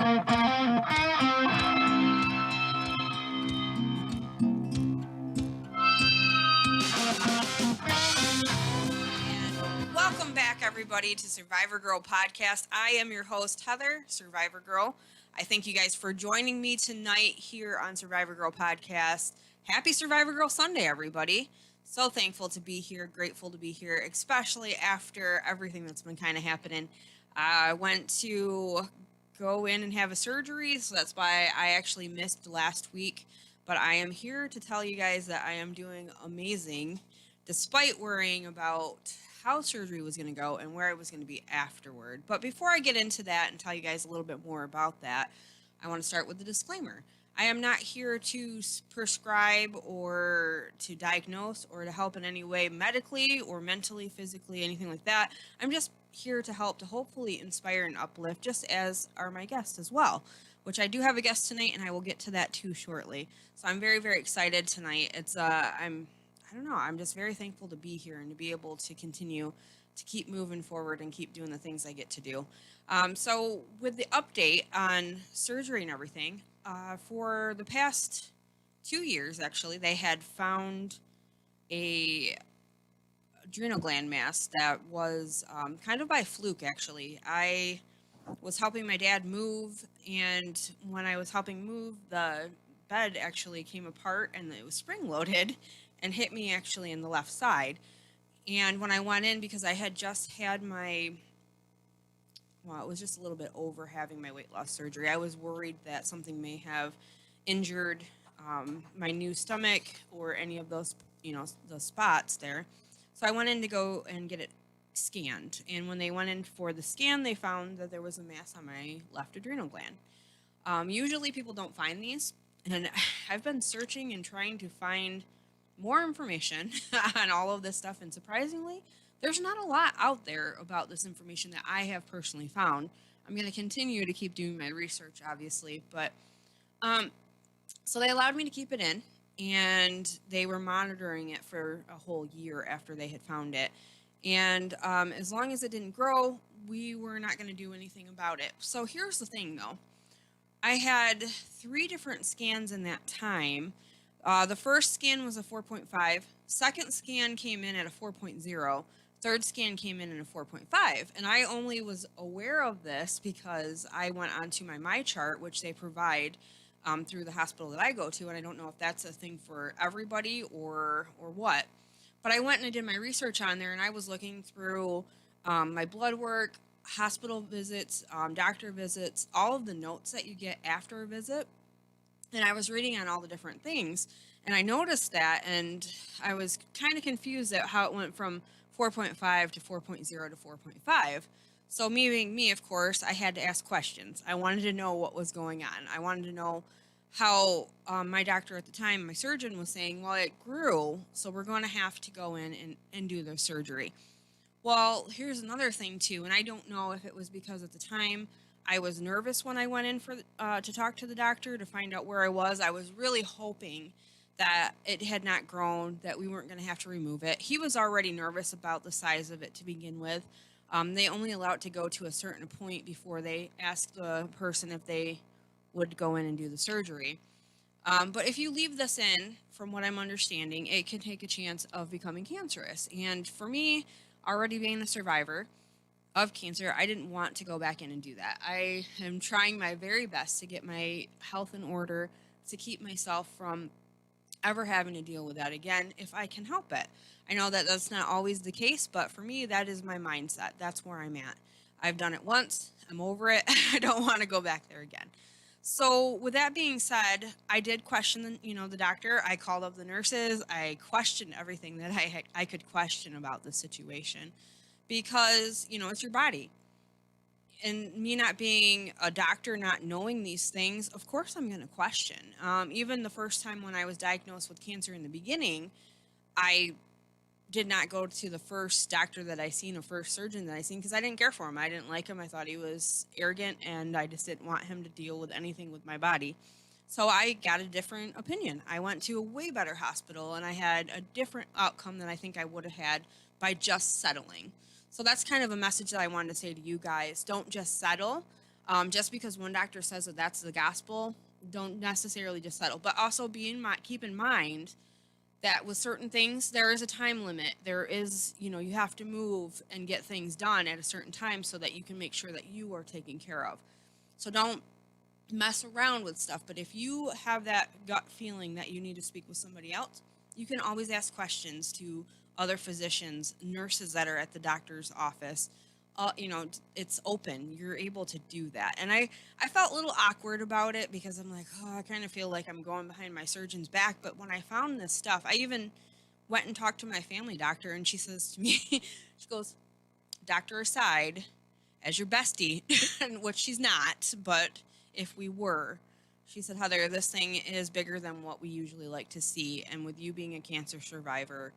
Welcome back, everybody, to Survivor Girl Podcast. I am your host, Heather, Survivor Girl. I thank you guys for joining me tonight here on Survivor Girl Podcast. Happy Survivor Girl Sunday, everybody. So thankful to be here, grateful to be here, especially after everything that's been kind of happening. I went to go in and have a surgery, so that's why I actually missed last week. But I am here to tell you guys that I am doing amazing, despite worrying about how surgery was going to go and where I was going to be afterward. But before I get into that and tell you guys a little bit more about that, I want to start with the disclaimer. I am not here to prescribe or to diagnose or to help in any way medically or mentally, physically, anything like that. I'm just here to help to hopefully inspire and uplift, just as are my guests as well, which I do have a guest tonight, and I will get to that too shortly. So I'm very, very excited tonight. I don't know, I'm just very thankful to be here and to be able to continue to keep moving forward and keep doing the things I get to do. So with the update on surgery and everything, for the past 2 years, actually, they had found a adrenal gland mass that was kind of by fluke, actually. I was helping my dad move, and when I was helping move, the bed actually came apart and it was spring loaded and hit me actually in the left side. And when I went in, because I had just had it was just a little bit over having my weight loss surgery, I was worried that something may have injured my new stomach or any of those, the spots there. So I went in to go and get it scanned. And when they went in for the scan, they found that there was a mass on my left adrenal gland. Usually people don't find these. And I've been searching and trying to find more information on all of this stuff, and surprisingly, there's not a lot out there about this information that I have personally found. I'm going to continue to keep doing my research, obviously, but so they allowed me to keep it in, and they were monitoring it for a whole year after they had found it. And as long as it didn't grow, we were not going to do anything about it. So here's the thing, though. I had 3 different scans in that time. The first scan was a 4.5. Second scan came in at a 4.0. Third scan came in at a 4.5. And I only was aware of this because I went onto my MyChart, which they provide through the hospital that I go to. And I don't know if that's a thing for everybody or what. But I went and I did my research on there, and I was looking through my blood work, hospital visits, doctor visits, all of the notes that you get after a visit. And I was reading on all the different things, and I noticed that, and I was kind of confused at how it went from 4.5 to 4.0 to 4.5. So me being me, of course, I had to ask questions. I wanted to know what was going on. I wanted to know how my doctor at the time, my surgeon, was saying, well, it grew, so we're going to have to go in and do the surgery. Well, here's another thing, too, and I don't know if it was because at the time I was nervous when I went in to talk to the doctor to find out where I was. I was really hoping that it had not grown, that we weren't going to have to remove it. He was already nervous about the size of it to begin with. They only allow it to go to a certain point before they ask the person if they would go in and do the surgery. But if you leave this in, from what I'm understanding, it can take a chance of becoming cancerous. And for me, already being a survivor of cancer, I didn't want to go back in and do that. I am trying my very best to get my health in order, to keep myself from ever having to deal with that again if I can help it. I know that that's not always the case, but for me, that is my mindset. That's where I'm at. I've done it once. I'm over it. I don't want to go back there again. So with that being said, I did question the doctor. I called up the nurses. I questioned everything that I could question about the situation, because it's your body. And me not being a doctor, not knowing these things, of course I'm going to question. Even the first time when I was diagnosed with cancer in the beginning, I did not go to the first doctor that I seen, or first surgeon that I seen, because I didn't care for him. I didn't like him. I thought he was arrogant, and I just didn't want him to deal with anything with my body. So I got a different opinion. I went to a way better hospital, and I had a different outcome than I think I would have had by just settling. So that's kind of a message that I wanted to say to you guys. Don't just settle. Just because one doctor says that that's the gospel, don't necessarily just settle. But also keep in mind that with certain things, there is a time limit. There is, you have to move and get things done at a certain time so that you can make sure that you are taken care of. So don't mess around with stuff. But if you have that gut feeling that you need to speak with somebody else, you can always ask questions to other physicians, nurses that are at the doctor's office. It's open. You're able to do that. And I felt a little awkward about it because I'm like, oh, I kind of feel like I'm going behind my surgeon's back. But when I found this stuff, I even went and talked to my family doctor, and she says to me, she goes, doctor aside, as your bestie, which she's not, but if we were, she said, Heather, this thing is bigger than what we usually like to see. And with you being a cancer survivor,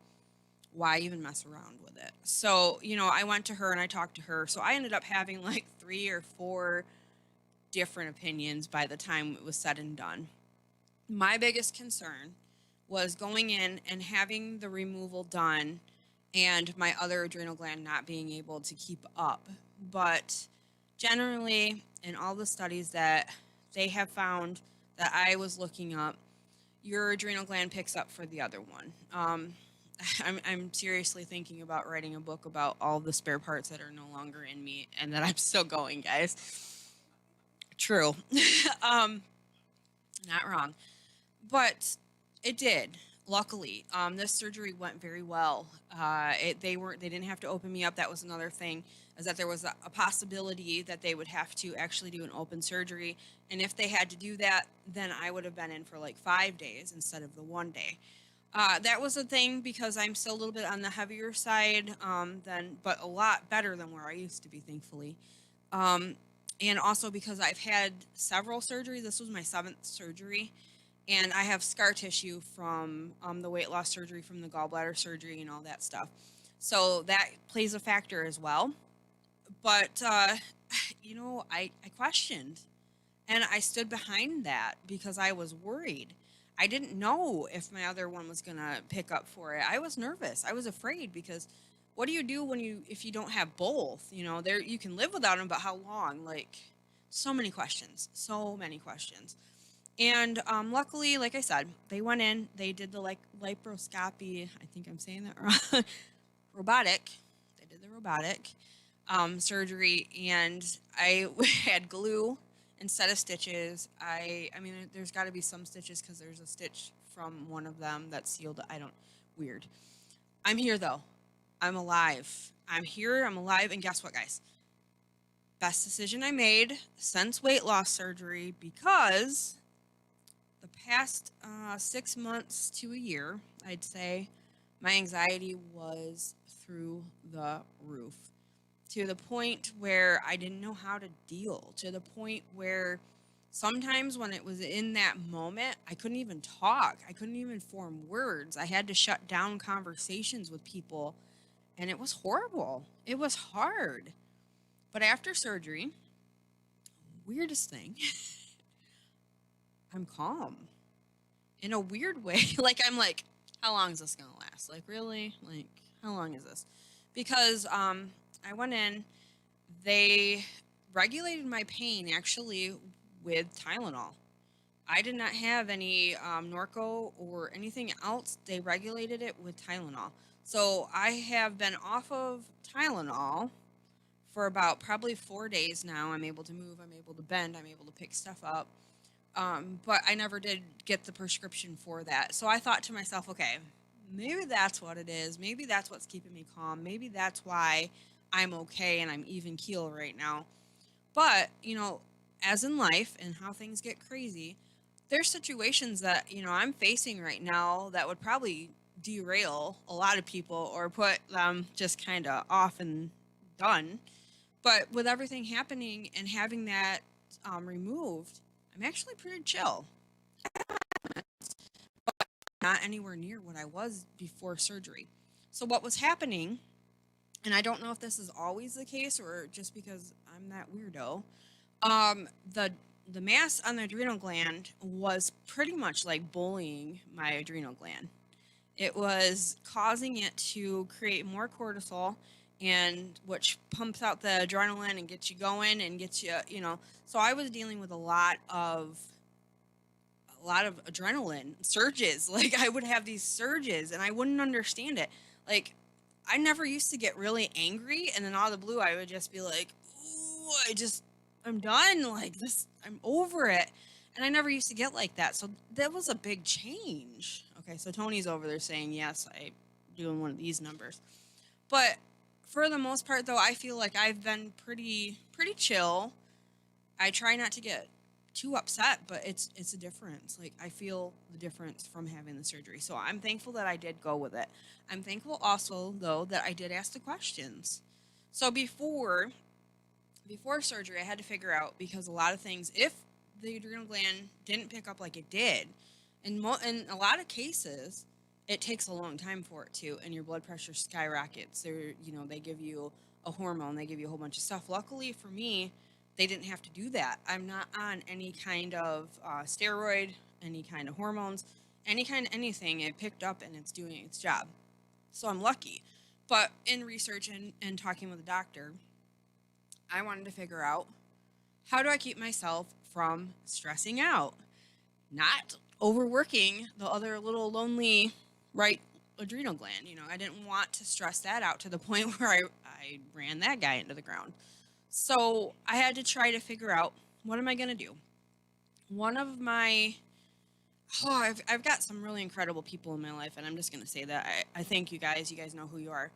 why even mess around with it? So, I went to her and I talked to her. So I ended up having like 3 or 4 different opinions by the time it was said and done. My biggest concern was going in and having the removal done and my other adrenal gland not being able to keep up. But generally, in all the studies that they have found that I was looking up, your adrenal gland picks up for the other one. I'm seriously thinking about writing a book about all the spare parts that are no longer in me and that I'm still going, guys. True. Not wrong. But it did. Luckily, this surgery went very well. They didn't have to open me up. That was another thing, is that there was a possibility that they would have to actually do an open surgery. And if they had to do that, then I would have been in for like 5 days instead of the 1 day. That was a thing because I'm still a little bit on the heavier side, but a lot better than where I used to be, thankfully. And also because I've had several surgeries. This was my 7th surgery, and I have scar tissue from the weight loss surgery, from the gallbladder surgery, and all that stuff. So that plays a factor as well. But I questioned, and I stood behind that because I was worried. I didn't know if my other one was going to pick up for it. I was nervous. I was afraid because what do you do if you don't have both? You can live without them, but how long? Like, so many questions. And luckily, like I said, they went in, they did the laparoscopy. I think I'm saying that wrong. Robotic. They did the robotic surgery, and I had glue instead of stitches. I mean, there's got to be some stitches because there's a stitch from one of them that's sealed. Weird. I'm here though. I'm alive. I'm here. I'm alive. And guess what, guys? Best decision I made since weight loss surgery, because the past 6 months to a year, I'd say, my anxiety was through the roof, to the point where I didn't know how to deal, to the point where sometimes when it was in that moment, I couldn't even talk. I couldn't even form words. I had to shut down conversations with people, and it was horrible. It was hard. But after surgery, weirdest thing, I'm calm in a weird way. I'm like, how long is this going to last? Like, really? Like, how long is this? Because I went in, they regulated my pain actually with Tylenol. I did not have any Norco or anything else. They regulated it with Tylenol. So I have been off of Tylenol for about probably 4 days now. I'm able to move, I'm able to bend, I'm able to pick stuff up. But I never did get the prescription for that. So I thought to myself, okay, maybe that's what it is. Maybe that's what's keeping me calm. Maybe that's why I'm okay and I'm even keel right now. But, as in life and how things get crazy, there's situations that, I'm facing right now that would probably derail a lot of people or put them just kind of off and done. But with everything happening and having that removed, I'm actually pretty chill. Not anywhere near what I was before surgery. So what was happening, and I don't know if this is always the case or just because I'm that weirdo, the mass on the adrenal gland was pretty much like bullying my adrenal gland. It was causing it to create more cortisol and which pumps out the adrenaline and gets you going and gets you, So I was dealing with a lot of adrenaline surges. Like I would have these surges and I wouldn't understand it. Like I never used to get really angry and then out of the blue I would just be like, "Ooh, I'm done. Like this, I'm over it." And I never used to get like that. So that was a big change. Okay, so Tony's over there saying, "Yes, I doing one of these numbers." But for the most part though, I feel like I've been pretty chill. I try not to get too upset, but it's a difference. Like I feel the difference from having the surgery. So I'm thankful that I did go with it. I'm thankful also though that I did ask the questions. So before surgery, I had to figure out because a lot of things, if the adrenal gland didn't pick up like it did, in a lot of cases, it takes a long time for it to, and your blood pressure skyrockets. They give you a hormone, they give you a whole bunch of stuff. Luckily for me, they didn't have to do that. I'm not on any kind of steroid, any kind of hormones, any kind of anything. It picked up and it's doing its job. So I'm lucky. But in research and talking with a doctor, I wanted to figure out how do I keep myself from stressing out, not overworking the other little lonely right adrenal gland. I didn't want to stress that out to the point where I ran that guy into the ground. So I had to try to figure out what am I going to do. One of my, I've got some really incredible people in my life, and I'm just going to say that. I thank you guys. You guys know who you are.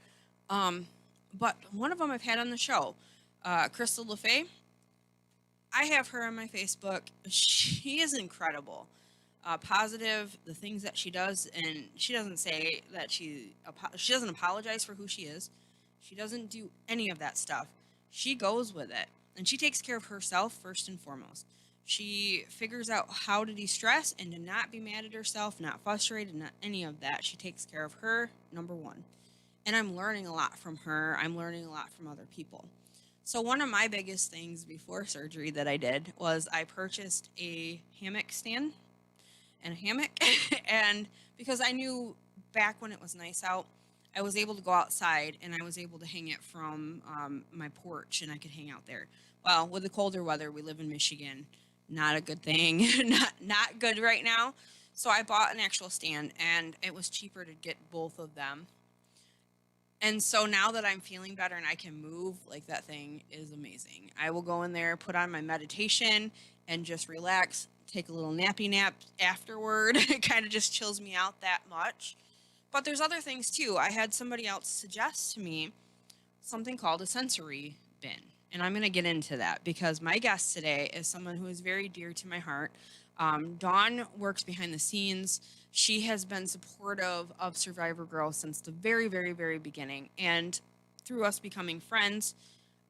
But one of them I've had on the show, Crystal LaFay. I have her on my Facebook. She is incredible. Positive, the things that she does, and she doesn't say that she doesn't apologize for who she is. She doesn't do any of that stuff. She goes with it, and she takes care of herself first and foremost. She figures out how to de-stress and to not be mad at herself, not frustrated, not any of that. She takes care of her, number one. And I'm learning a lot from her. I'm learning a lot from other people. So one of my biggest things before surgery that I did was I purchased a hammock stand and a hammock. And because I knew back when it was nice out, I was able to go outside and I was able to hang it from my porch and I could hang out there. Well, with the colder weather, we live in Michigan. Not a good thing. not good right now. So I bought an actual stand and it was cheaper to get both of them. And so now that I'm feeling better and I can move, like that thing is amazing. I will go in there, put on my meditation and just relax, take a little nappy nap afterward. It kind of just chills me out that much. But there's other things too. I had somebody else suggest to me something called a sensory bin. And I'm going to get into that because my guest today is someone who is very dear to my heart. Dawn works behind the scenes. She has been supportive of Survivor Girl since the very, very, very beginning. And through us becoming friends,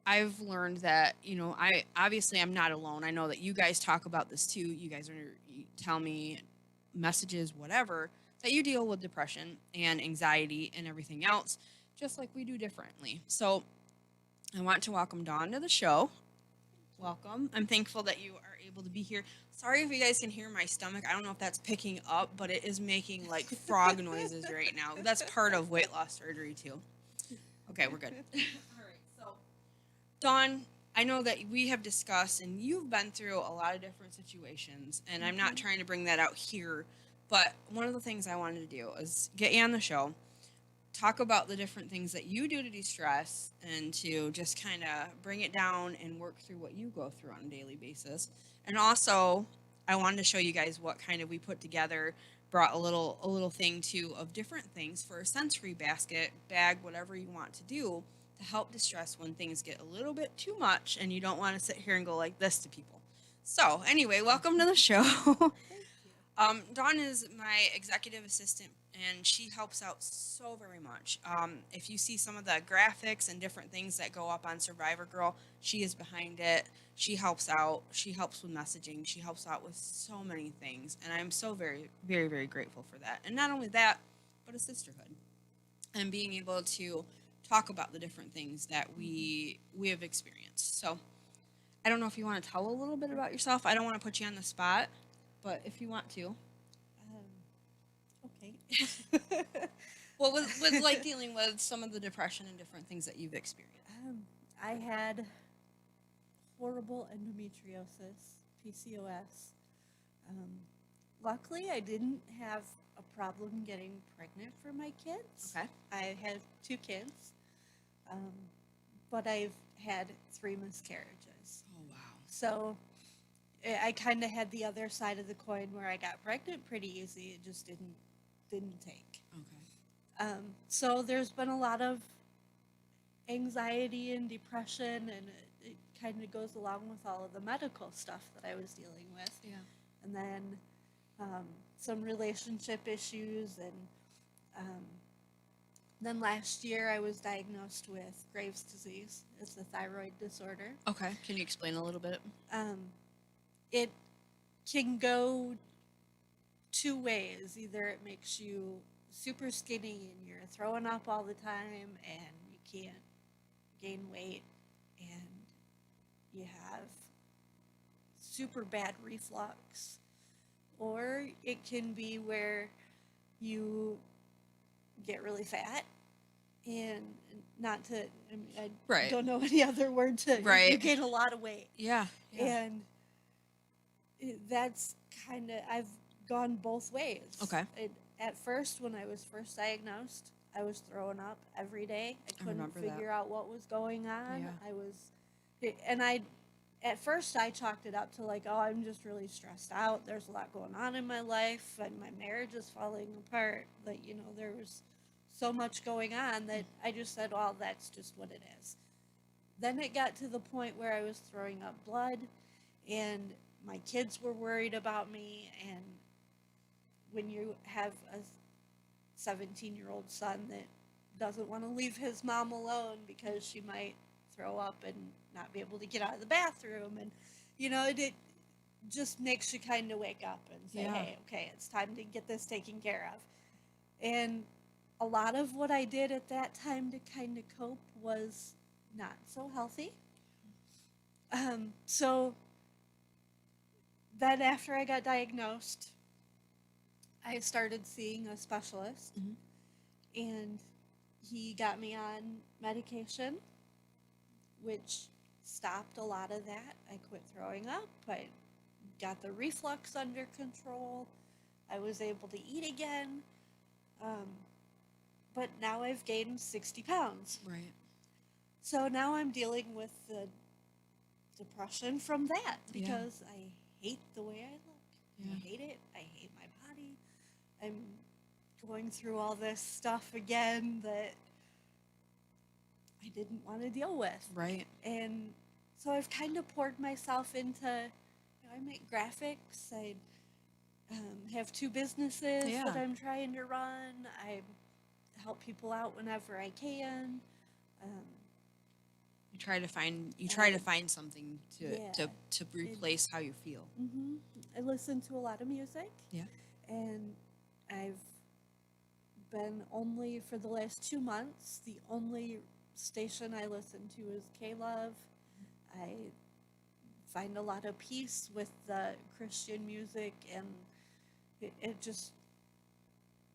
I've learned that, I'm not alone. I know that you guys talk about this too. You tell me messages, whatever, that you deal with depression and anxiety and everything else, just like we do differently. So I want to welcome Dawn to the show. Welcome. I'm thankful that you are able to be here. Sorry if you guys can hear my stomach. I don't know if that's picking up, but it is making like frog noises right now. That's part of weight loss surgery too. Okay, we're good. All right. So, Dawn, I know that we have discussed and you've been through a lot of different situations, and I'm not trying to bring that out here, but one of the things I wanted to do is get you on the show, talk about the different things that you do to de-stress and to just kind of bring it down and work through what you go through on a daily basis. And also, I wanted to show you guys what kind of we put together, brought a little thing too of different things for a sensory bag, whatever you want to do to help distress when things get a little bit too much and you don't want to sit here and go like this to people. So anyway, welcome to the show. Dawn is my executive assistant, and she helps out so very much. If you see some of the graphics and different things that go up on Survivor Girl, she is behind it. She helps out. She helps with messaging. She helps out with so many things, and I'm so very, very, very grateful for that. And not only that, but a sisterhood, and being able to talk about the different things that we have experienced. So I don't know if you want to tell a little bit about yourself. I don't want to put you on the spot, but if you want to. Okay. What was like dealing with some of the depression and different things that you've experienced? I had horrible endometriosis, PCOS. Um, Luckily, I didn't have a problem getting pregnant for my kids. Okay. I have 2 kids, um, but I've had 3 miscarriages. Oh wow. So I kind of had the other side of the coin where I got pregnant pretty easy. It just didn't take. Okay. So there's been a lot of anxiety and depression, and it kind of goes along with all of the medical stuff that I was dealing with. Yeah. And then some relationship issues, and then last year I was diagnosed with Graves' disease. It's a thyroid disorder. Okay. Can you explain a little bit? It can go 2 ways. Either it makes you super skinny and you're throwing up all the time and you can't gain weight, and you have super bad reflux, or it can be where you get really fat and not to, I mean, I Right. don't know any other word to, Right. you gain a lot of weight. Yeah. And that's kind of, I've gone both ways. Okay. At first, when I was first diagnosed, I was throwing up every day. I couldn't remember that. figure out what was going on. Yeah. At first I chalked it up to like, oh, I'm just really stressed out. There's a lot going on in my life, and my marriage is falling apart. Like, there was so much going on that I just said, well, that's just what it is. Then it got to the point where I was throwing up blood, and my kids were worried about me. And when you have a 17-year-old son that doesn't want to leave his mom alone because she might throw up and not be able to get out of the bathroom, and it just makes you kind of wake up and say, Yeah. hey, okay, it's time to get this taken care of. And a lot of what I did at that time to kind of cope was not so healthy. So then after I got diagnosed, I started seeing a specialist, Mhm. and he got me on medication, which stopped a lot of that. I quit throwing up. I got the reflux under control. I was able to eat again. But now I've gained 60 pounds. Right. So now I'm dealing with the depression from that Yeah. because I hate the way I look. Yeah. I hate it. I hate my body. I'm going through all this stuff again that I didn't want to deal with. Right. And so I've kind of poured myself into, I make graphics. I have 2 businesses Yeah. that I'm trying to run. I help people out whenever I can. You try to find something Yeah. to replace how you feel. I listen to a lot of music. Yeah. And I've been only, for the last 2 months, the only station I listen to is K-Love. I find a lot of peace with the Christian music, and it just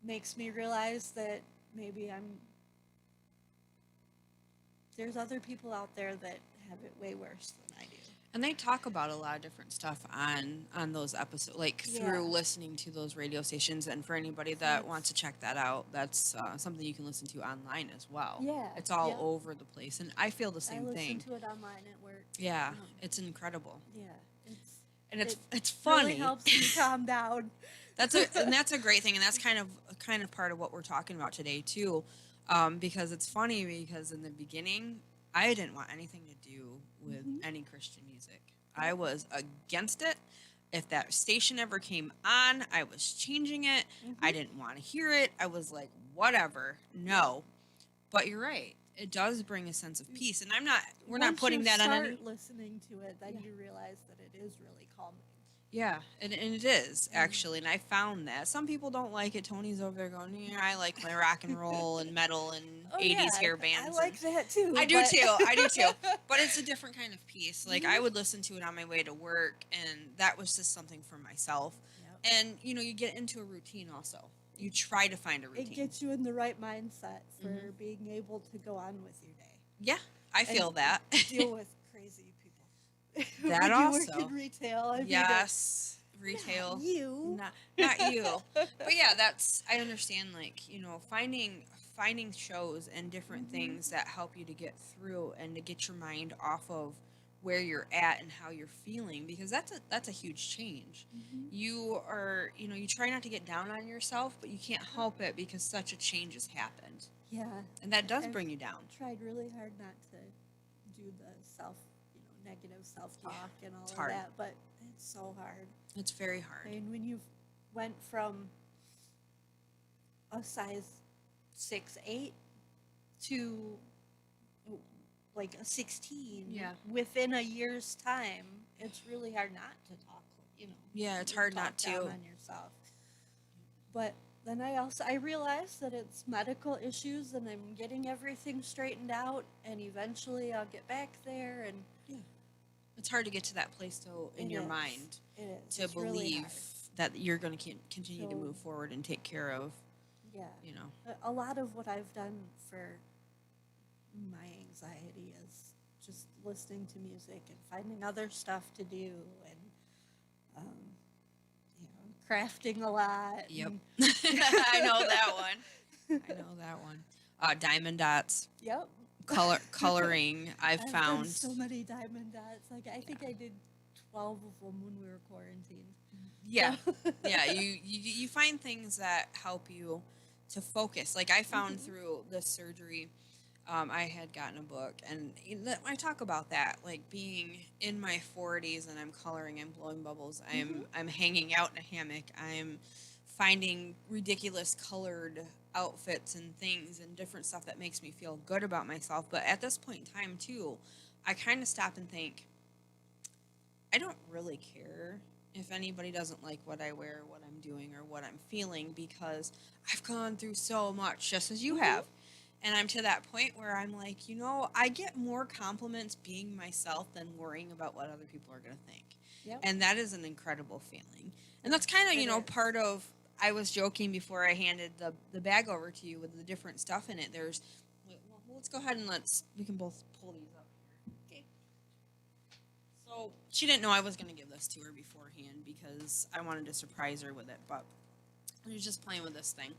makes me realize that maybe there's other people out there that have it way worse than I do. And they talk about a lot of different stuff on those episodes, like Yeah. through listening to those radio stations. And for anybody that wants to check that out, that's something you can listen to online as well. Yeah, It's all yeah. over the place, and I feel the I same listen thing. to it online at work. Yeah, it's incredible, Yeah, and it it's funny. really helps me calm down. That's a great thing, and that's kind of part of what we're talking about today too, because it's funny because in the beginning I didn't want anything to do with any Christian music. I was against it. If that station ever came on, I was changing it. I didn't want to hear it. I was like, whatever, no. But you're right. It does bring a sense of peace, and we're not putting that on any. Once you start listening to it, then you realize that it is really calming. Yeah, and it is actually, and I found that some people don't like it. Tony's over there going, "Yeah, I like my rock and roll and metal and '80s hair bands." I like that too. I do but- too. I do too. But it's a different kind of peace. Like I would listen to it on my way to work, and that was just something for myself. Yep. And you get into a routine also. you try to find a It routine. gets you in the right mindset for Mhm. being able to go on with your day. Yeah, I feel And that. deal with crazy people. That When you work also. in retail, I mean, Yes, not retail. you. Not you. But yeah, that's I understand, like, finding shows and different Mhm. things that help you to get through and to get your mind off of where you're at and how you're feeling, because that's a huge change. Mhm. You try not to get down on yourself, but you can't help it because such a change has happened. Yeah. And that does I've bring you down. tried really hard not to do the negative self-talk and all It's of hard. that, but it's so hard. It's very I hard. mean, when you went from a size 6'8" to like a 16 Yeah. within a year's time, it's really hard not to talk, Yeah, it's hard talk not down to. on yourself. But then I realized that it's medical issues and I'm getting everything straightened out and eventually I'll get back there and It's hard to get to that place though in It your is. mind it is. to It's really believe hard. that you're going to continue to So- move forward and take care of, Yeah. you know. A lot of what I've done for my anxiety is just listening to music and finding other stuff to do and crafting a lot. Yep. and- I know that one. I know that one. Diamond dots, Yep. coloring. I've I've found. done so many diamond dots. Like I think I did 12 of them when we were quarantined. Yeah, So- yeah. You find things that help you to focus. Like I found Mhm. through this surgery, I had gotten a book, and I talk about that, like being in my 40s, and I'm coloring and blowing bubbles. I'm hanging out in a hammock. I'm finding ridiculous colored outfits and things and different stuff that makes me feel good about myself. But at this point in time, too, I kind of stop and think, I don't really care if anybody doesn't like what I wear, what I'm doing, or what I'm feeling, because I've gone through so much, just as you Mhm. have. And I'm to that point where I'm like, I get more compliments being myself than worrying about what other people are going to think. Yep. And that is an incredible feeling. And that's kind of, It is. part of, I was joking before I handed the bag over to you with the different stuff in it. Let's go ahead and we can both pull these up here. Okay. So she didn't know I was going to give this to her beforehand because I wanted to surprise her with it, but I was just playing with this thing.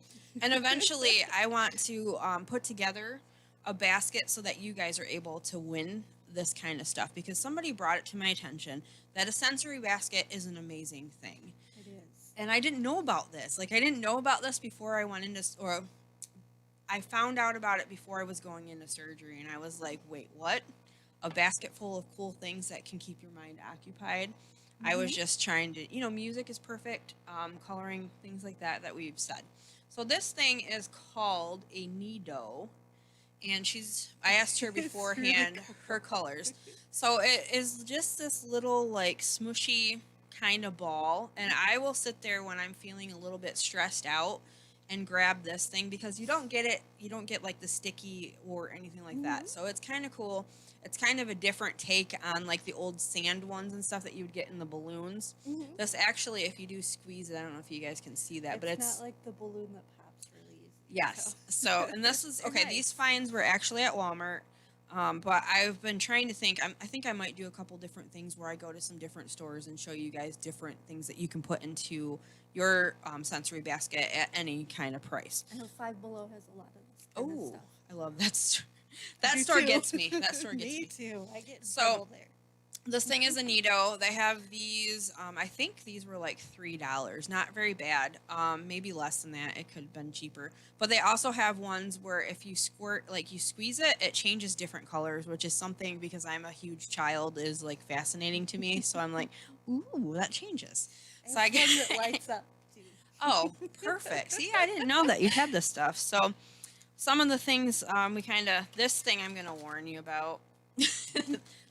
And eventually I want to put together a basket so that you guys are able to win this kind of stuff, because somebody brought it to my attention that a sensory basket is an amazing thing. It is. And I didn't know about this. Like, I didn't know about this before I went into, or I found out about it before I was going into surgery. And I was like, wait, what? A basket full of cool things that can keep your mind occupied. I was Mhm. just trying to, music is perfect, coloring, things like that we've said. So this thing is called a Nido. And I asked her It's really beforehand cool. her colors. So it is just this little, like, smushy kind of ball. And I will sit there when I'm feeling a little bit stressed out and grab this thing, because you don't get like the sticky or anything like that. Mhm. So it's kind of cool. It's kind of a different take on like the old sand ones and stuff that you would get in the balloons. Mhm. This actually, if you do squeeze it, I don't know if you guys can see that, but it's not like the balloon that pops really easy. yes. So, and this is They're okay. nice. These finds were actually at Walmart, but I've been trying to think. I think I might do a couple different things where I go to some different stores and show you guys different things that you can put into your sensory basket at any kind of price. I know Five Below has a lot of this kind of Oh, stuff. I love that store. That Me store too. gets me. That store gets me me. too. I get in So- trouble there. This thing is a Nido. They have these. I think these were like $3. Not very bad. Maybe less than that. It could have been cheaper. But they also have ones where if you squirt, like you squeeze it, it changes different colors, which is something, because I'm a huge child, is like fascinating to me. So I'm like, ooh, that changes. So I I get get it lights up too. Oh, perfect. See, I didn't know that you had this stuff. So some of the things this thing I'm going to warn you about.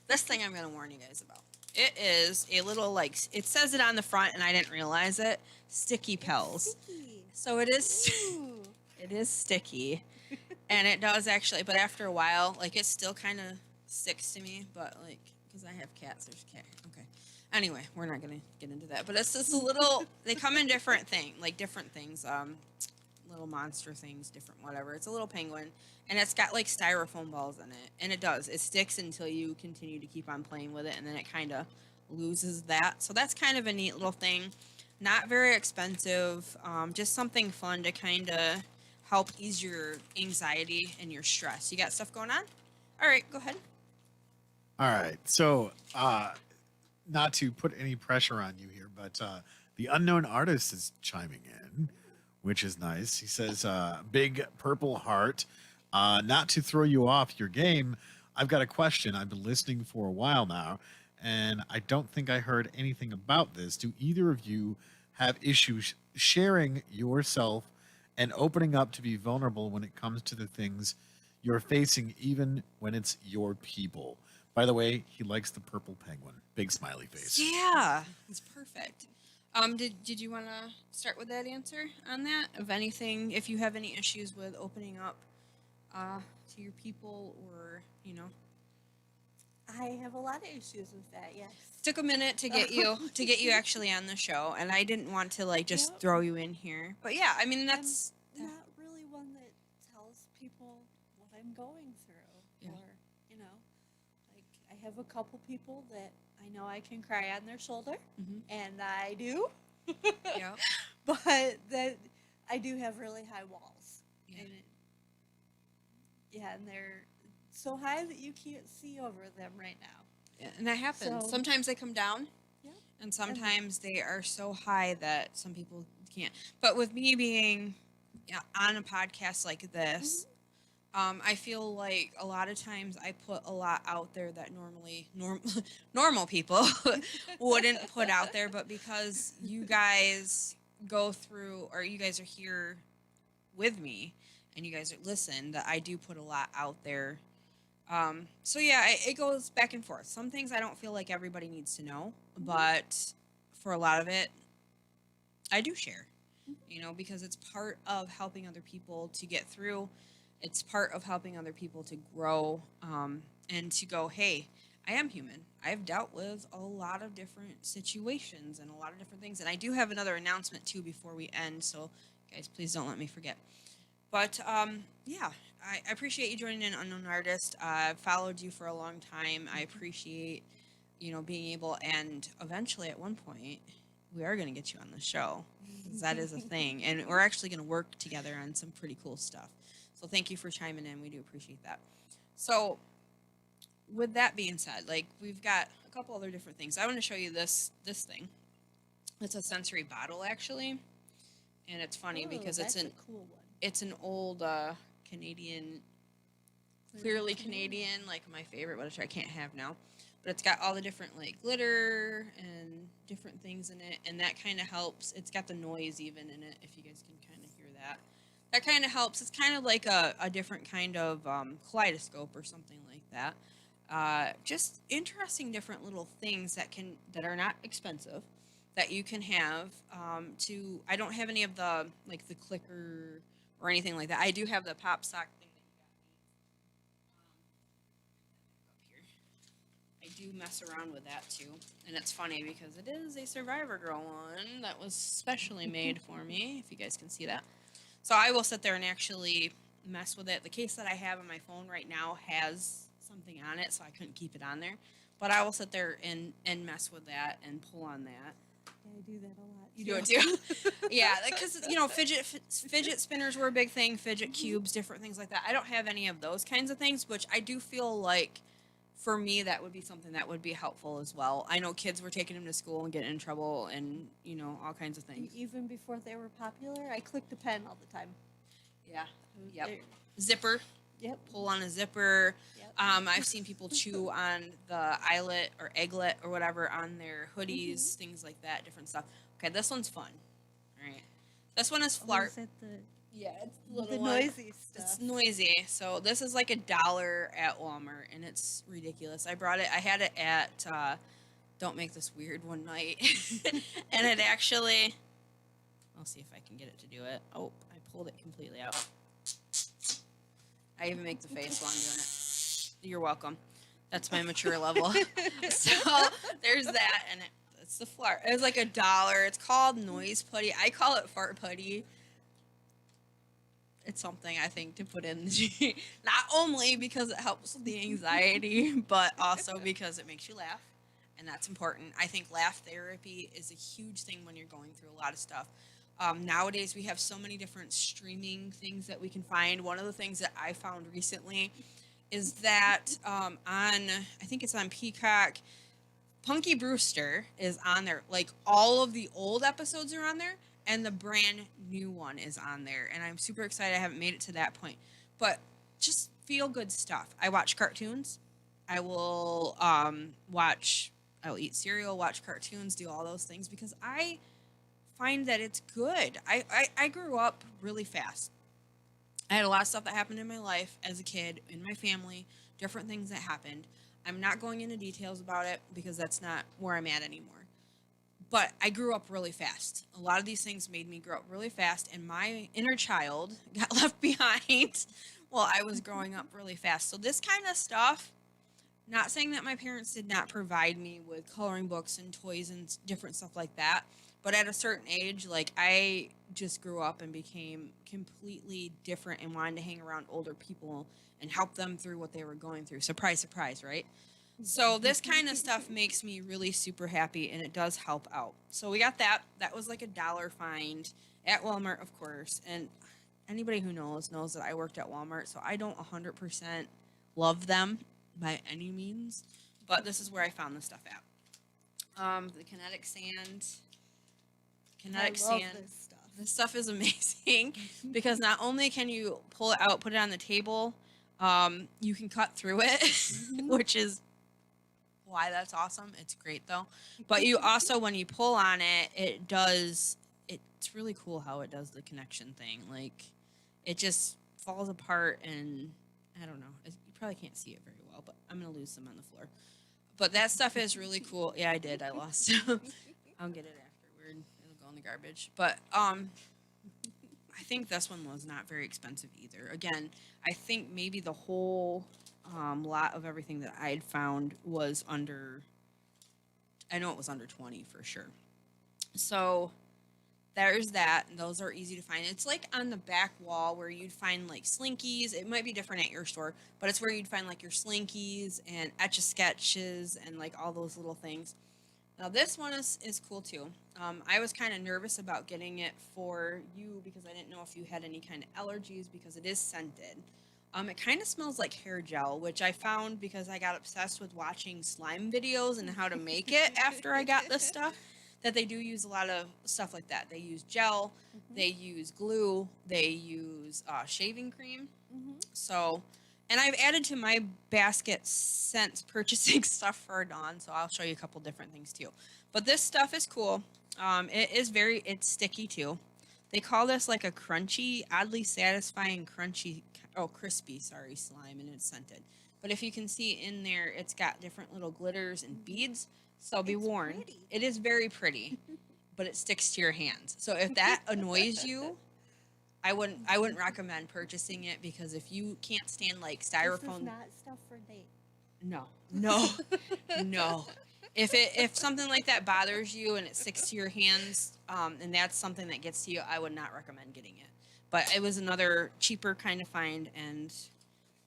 This thing I'm going to warn you guys about. It is a little, like, it says it on the front and I didn't realize it. Sticky Pels. Sticky. So it is Ooh. it is sticky. And it does actually, but after a while, like, it still kind of sticks to me, but like, because I have cats, there's cat. Okay. Anyway, we're not going to get into that, but it's just a little, they come in different things. little monster things, different whatever. It's a little penguin, and it's got like styrofoam balls in it, and it sticks until you continue to keep on playing with it, and then it kind of loses that. So that's kind of a neat little thing. Not very expensive, just something fun to kind of help ease your anxiety and your stress. You got stuff going on? All right, go ahead. All right. So, not to put any pressure on you here, but the unknown artist is chiming in, which is nice. He says, "Big purple heart. Not to throw you off your game, I've got a question. I've been listening for a while now, and I don't think I heard anything about this. Do either of you have issues sharing yourself and opening up to be vulnerable when it comes to the things you're facing, even when it's your people?" By the way, he likes the purple penguin. Big smiley face. Yeah, it's perfect. Did you want to start with that answer on that? Of anything, if you have any issues with opening up to your people, or I have a lot of issues with that. Yes. took a minute to get you actually on the show, and I didn't want to like just Yep. throw you in here. But yeah, I mean that's I'm not really one that tells people what I'm going through. Yeah. Or, like I have a couple people that I know I can cry on their shoulder, Mhm. and I do. yeah. But that I do have really high walls. Yeah. And they're so high that you can't see over them right now. Yeah, and that happens. So- Sometimes they come down, Yeah. and sometimes they are so high that some people can't. But with me being on a podcast like this, I feel like a lot of times I put a lot out there that normally normal people wouldn't put out there, but because you guys go through, or you guys are here with me, and you guys listen, that I do put a lot out there. So yeah, it goes back and forth. Some things I don't feel like everybody needs to know, but for a lot of it, I do share, because it's part of helping other people to get through. It's part of helping other people to grow, and to go, hey, I am human. I've dealt with a lot of different situations and a lot of different things. And I do have another announcement too before we end, so guys, please don't let me forget. But yeah, I appreciate you joining in Unknown Artist. I've followed you for a long time. I appreciate, being able, and eventually at one point, we are going to get you on the show, 'cause that is a thing. And we're actually going to work together on some pretty cool stuff. So thank you for chiming in. We do appreciate that. So with that being said, like, we've got a couple other different things. I want to show you this thing. It's a sensory bottle, actually. And it's funny because that's a cool one. it's an old Canadian, clearly Canadian, like my favorite, which I can't have now. But it's got all the different like glitter and different things in it, and that kind of helps. It's got the noise even in it, if you guys can kind of hear that. That kind of helps. It's kind of like a different kind of kaleidoscope or something like that. Just interesting different little things that are not expensive, that you can have. I don't have any of the like the clicker or anything like that. I do have the pop sock thing that you got me. Up here. I do mess around with that too, and it's funny because it is a Survivor Girl one that was specially made for me. If you guys can see that, so I will sit there and actually mess with it. The case that I have on my phone right now has something on it, so I couldn't keep it on there. But I will sit there and mess with that and pull on that. Yeah, I do that a lot. You do it too? Yeah, because fidget spinners were a big thing, fidget cubes, different things like that. I don't have any of those kinds of things, which I do feel like for me that would be something that would be helpful as well. I know kids were taking them to school and getting in trouble and, all kinds of things. Even before they were popular, I clicked a pen all the time. Yeah. Yep. They're- Zipper. Yep. Pull on a zipper. Yep. I've seen people chew on the eyelet or egglet or whatever on their hoodies, things like that, different stuff. Okay, this one's fun. All right. This one is Oh, Flart. is it Yeah, it's the noisy stuff? It's noisy. So this is like $1 at Walmart, and it's ridiculous. I had it at Don't Make This Weird one night, and it actually, I'll see if I can get it to do it. Oh, I pulled it completely out. I even make the face while I'm doing it. You're welcome. That's my mature level. So there's that, and it's the Flart. It was like $1. It's called Noise Putty. I call it Fart Putty. it's something I think to put in not only because it helps with the anxiety, but also because it makes you laugh. And that's important. I think laugh therapy is a huge thing when you're going through a lot of stuff. Nowadays, we have so many different streaming things that we can find. One of the things that I found recently is that I think it's on Peacock, Punky Brewster is on there. Like all of the old episodes are on there, and the brand new one is on there. And I'm super excited. I haven't made it to that point, but just feel good stuff. I watch cartoons. I will watch. I will eat cereal, watch cartoons, do all those things because I find that it's good. I grew up really fast. I had a lot of stuff that happened in my life as a kid, in my family, different things that happened. I'm not going into details about it because that's not where I'm at anymore. But I grew up really fast. A lot of these things made me grow up really fast, and my inner child got left behind while I was growing up really fast. So, this kind of stuff, not saying that my parents did not provide me with coloring books and toys and different stuff like that, but at a certain age, like I just grew up and became completely different and wanted to hang around older people and help them through what they were going through. Surprise, surprise, right? So this kind of stuff makes me really super happy and it does help out. So we got that. That was like $1 find at Walmart, of course. And anybody who knows that I worked at Walmart, so I don't 100% love them by any means, but this is where I found the stuff at. The kinetic sand. Kinetic I love sand. this stuff. This stuff is amazing because not only can you pull it out, put it on the table, you can cut through it, which is why that's awesome. It's great though. But you also, when you pull on it, it's really cool how it does the connection thing. Like it just falls apart and I don't know. You probably can't see it very well, but I'm going to lose some on the floor. But that stuff is really cool. Yeah, I did. I lost. I'll get it afterward. It'll go in the garbage. But I think this one was not very expensive either. Again, I think maybe the whole lot of everything that I had found was under, I know it was under 20 for sure. So there's that. Those are easy to find. It's like on the back wall where you'd find like slinkies. It might be different at your store, but it's where you'd find like your slinkies and Etch-a-Sketches and like all those little things. Now this one is cool too. I was kind of nervous about getting it for you because I didn't know if you had any kind of allergies because it is scented. It kind of smells like hair gel, which I found because I got obsessed with watching slime videos and how to make it after I got this stuff. That they do use a lot of stuff like that. They use gel, they use glue, they use shaving cream. So, and I've added to my basket since purchasing stuff for Dawn, so I'll show you a couple different things too. But this stuff is cool. It's sticky too. They call this like a crunchy, oddly satisfying crispy slime, and it's scented. But if you can see in there, it's got different little glitters and beads. So be warned, pretty. it is very pretty, but it sticks to your hands. So if that annoys you, I wouldn't recommend purchasing it because if you can't stand like This styrofoam, is not stuff for date. no. No. If something like that bothers you and it sticks to your hands, and that's something that gets to you, I would not recommend getting it. But it was another cheaper kind of find, and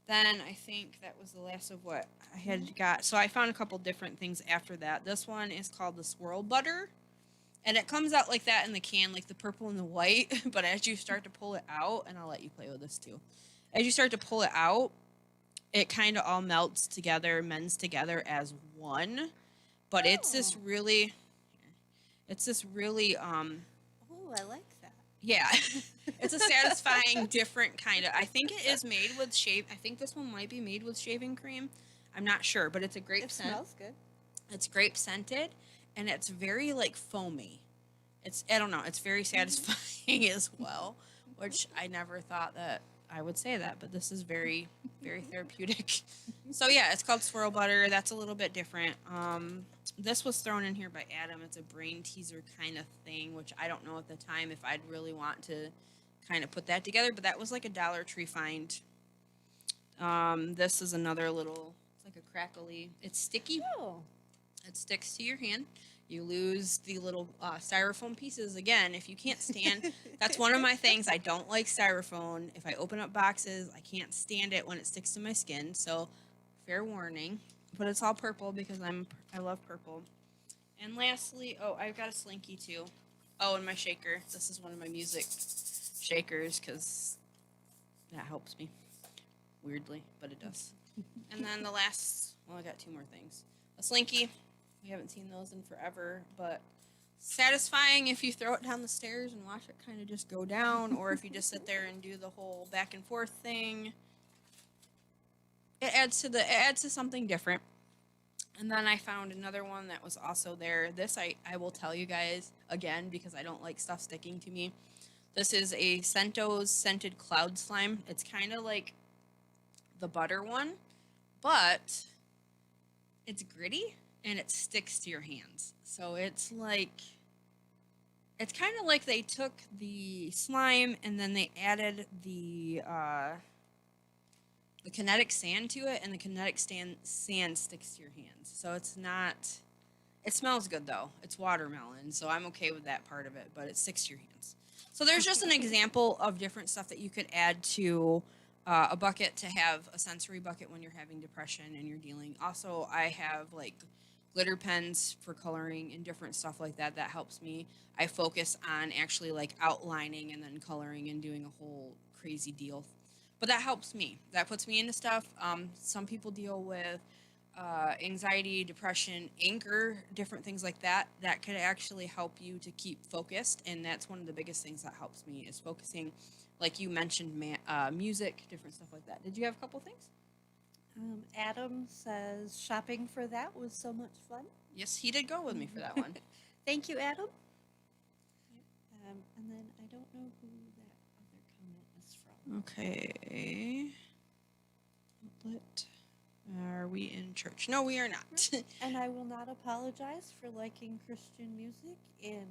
then I think that was the last of what I had got. So I found a couple different things after that. This one is called the Swirl Butter, and it comes out like that in the can, like the purple and the white. But as you start to pull it out, and I'll let you play with this too, as you start to pull it out, it kind of all melts together, mends together as one. But it's this really, Oh, I like that. yeah, it's a satisfying, different kind of. I think it is made with I think this one might be made with shaving cream. I'm not sure, but it's a grape It scent. smells good. It's grape scented, and it's very like foamy. I don't know. It's very satisfying as well, which I never thought that I would say that, but this is very, very therapeutic. So yeah, it's called Swirl Butter. That's a little bit different. This was thrown in here by Adam. It's a brain teaser kind of thing, which I don't know at the time if I'd really want to kind of put that together, but that was like a Dollar Tree find. This is another little, it's like a crackly, it's sticky. Oh. It sticks to your hand. You lose the little styrofoam pieces again. If you can't stand, that's one of my things. I don't like styrofoam. If I open up boxes, I can't stand it when it sticks to my skin. So, fair warning. But it's all purple because I love purple. And lastly, oh, I've got a Slinky too. Oh, and my shaker. This is one of my music shakers because that helps me. Weirdly, but it does. And then the last, well, I got two more things. A Slinky. We haven't seen those in forever, but satisfying if you throw it down the stairs and watch it kind of just go down, or if you just sit there and do the whole back and forth thing. It adds to something different. And then I found another one that was also there. This I will tell you guys again because I don't like stuff sticking to me. This is a Scento's Scented Cloud Slime. It's kind of like the butter one, but it's gritty and it sticks to your hands. So it's kind of like they took the slime and then they added the kinetic sand to it, and the kinetic sand sticks to your hands. So it's not. It smells good though. It's watermelon, so I'm okay with that part of it. But it sticks to your hands. So there's just an example of different stuff that you could add to a bucket to have a sensory bucket when you're having depression and you're dealing. Also, I have like glitter pens for coloring and different stuff like that. That helps me. I focus on actually like outlining and then coloring and doing a whole crazy deal. But that helps me. That puts me into stuff. Some people deal with anxiety, depression, anger, different things like that. That could actually help you to keep focused. And that's one of the biggest things that helps me is focusing. Like you mentioned, music, different stuff like that. Did you have a couple things? Adam says shopping for that was so much fun. Yes, he did go with me for that one. Thank you, Adam. And then I don't know who that other comment is from. Okay. Outlet. Are we in church? No, we are not. And I will not apologize for liking Christian music and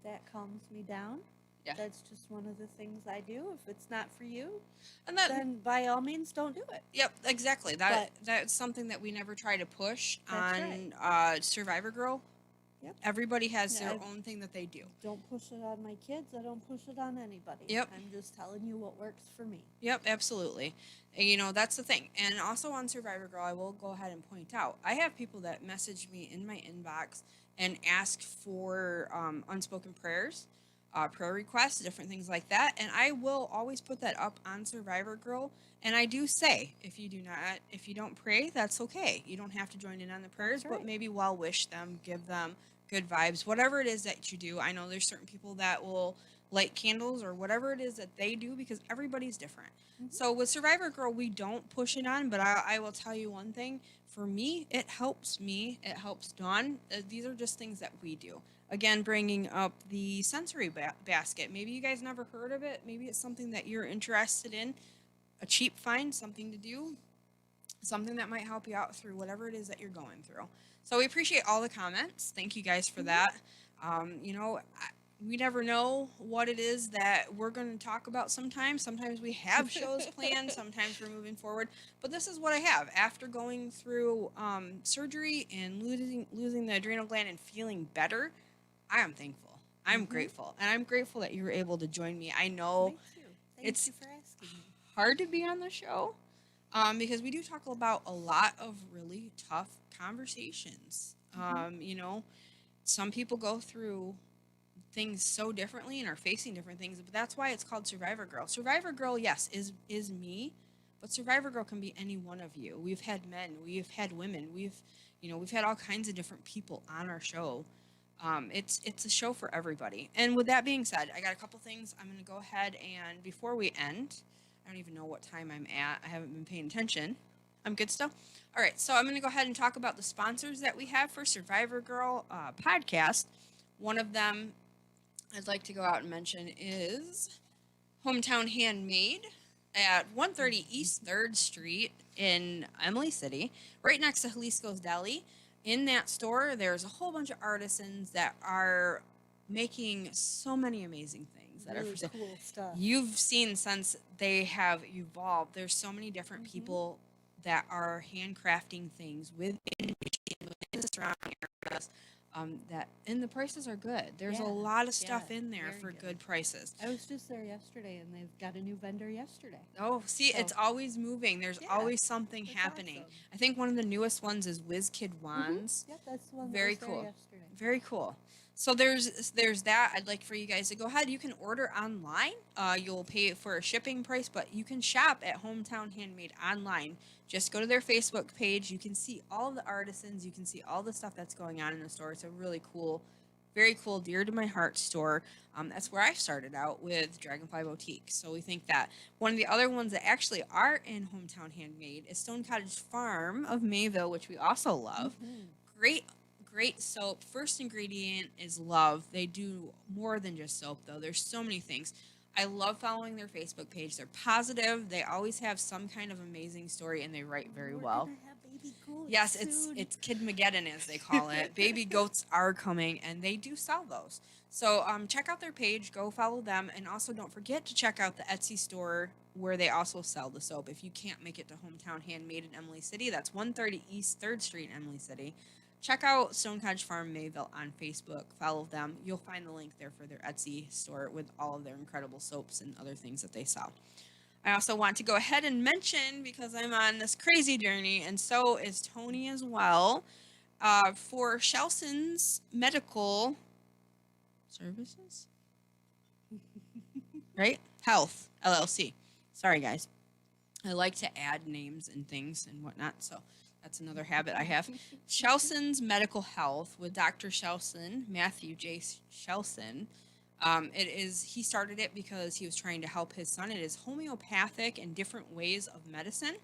that calms me down. Yeah. That's just one of the things I do. If it's not for you, And that, then by all means don't do it. yep, exactly. That's something that we never try to push That's on Survivor Girl. Yep. Everybody has Yeah, their own thing that they do. Don't push it on my kids. I don't push it on anybody. Yep. I'm just telling you what works for me. Yep, absolutely. And, that's the thing. And also on Survivor Girl, I will go ahead and point out, I have people that message me in my inbox and ask for unspoken prayers, prayer requests, different things like that. And I will always put that up on Survivor Girl. And I do say, if you don't pray, that's okay. You don't have to join in on the prayers, That's but right. maybe well wish them, give them good vibes, whatever it is that you do. I know there's certain people that will light candles or whatever it is that they do because everybody's different. Mhm. So with Survivor Girl, we don't push it on, but I will tell you one thing. For me, it helps me. It helps Dawn. These are just things that we do. Again, bringing up the sensory basket. Maybe you guys never heard of it. Maybe it's something that you're interested in. A cheap find, something to do, something that might help you out through whatever it is that you're going through. So we appreciate all the comments. Thank you guys for that. We never know what it is that we're going to talk about sometimes. Sometimes we have shows planned. Sometimes we're moving forward. But this is what I have. After going through surgery and losing the adrenal gland and feeling better, I am thankful. I'm grateful. And I'm grateful that you were able to join me. I know Thank you. it's- Thank you for asking me. hard to be on the show because we do talk about a lot of really tough conversations. Some people go through things so differently and are facing different things, but that's why it's called Survivor Girl. Survivor Girl, yes, is me, but Survivor Girl can be any one of you. We've had men, we've had women, we've had all kinds of different people on our show. It's a show for everybody. And with that being said, I got a couple things. I'm going to go ahead and before we end, I don't even know what time I'm at. I haven't been paying attention. I'm good still? All right, so I'm going to go ahead and talk about the sponsors that we have for Survivor Girl podcast. One of them I'd like to go out and mention is Hometown Handmade at 130 East 3rd Street in Emily City, right next to Jalisco's Deli. In that store, there's a whole bunch of artisans that are making so many amazing things that are Really for sale. cool stuff. You've seen since they have evolved, there's so many different people that are handcrafting things with innovation, with surrounding areas. And the prices are good. There's a Yeah, lot of stuff yeah, in there very for good. good prices. I was just there yesterday, and they've got a new vendor yesterday. Oh, see, it's So- always moving. There's Yeah, always something that's happening. awesome. I think one of the newest ones is WizKid Wands. Yep, that's the one Very that was cool. there yesterday. Very cool. So there's that. I'd like for you guys to go ahead. You can order online. You'll pay for a shipping price, but you can shop at Hometown Handmade online. Just go to their Facebook page. You can see all the artisans. You can see all the stuff that's going on in the store. It's a really cool, very cool, dear to my heart store. That's where I started out with Dragonfly Boutique. So we think that one of the other ones that actually are in Hometown Handmade is Stone Cottage Farm of Mayville, which we also love. Great soap. First ingredient is love. They do more than just soap, though. There's so many things. I love following their Facebook page. They're positive. They always have some kind of amazing story, and they write very We're well. gonna have baby goats Yes, soon. it's Kid Mageddon, as they call it. Baby goats are coming, and they do sell those. So check out their page. Go follow them, and also don't forget to check out the Etsy store where they also sell the soap. If you can't make it to Hometown Handmade in Emily City, that's 130 East 3rd Street in Emily City. Check out Stone Cottage Farm Mayville on Facebook. Follow them. You'll find the link there for their Etsy store with all of their incredible soaps and other things that they sell. I also want to go ahead and mention, because I'm on this crazy journey, and so is Tony as well, for Shelson's Medical Services, right? Health LLC. Sorry, guys. I like to add names and things and whatnot, so that's another habit I have. Shelson's Medical Health with Dr. Shelson, Matthew J. Shelson. He started it because he was trying to help his son. It is homeopathic and different ways of medicine,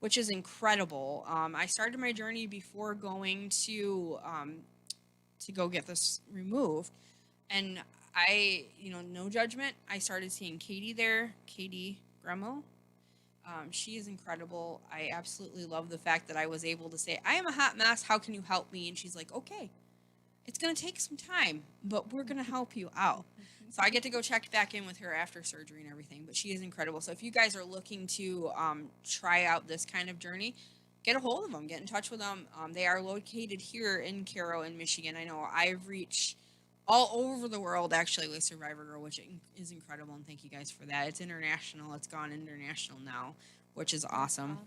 which is incredible. I started my journey before going to go get this removed, and no judgment. I started seeing Katie there, Katie Gremmel. She is incredible. I absolutely love the fact that I was able to say, I am a hot mess. How can you help me? And she's like, okay, it's going to take some time, but we're going to help you out. So I get to go check back in with her after surgery and everything, but she is incredible. So if you guys are looking to try out this kind of journey, get a hold of them, get in touch with them. They are located here in Cairo in Michigan. I know I've reached all over the world actually with Survivor Girl, which is incredible, and thank you guys for that. It's international. It's gone international now, which is awesome.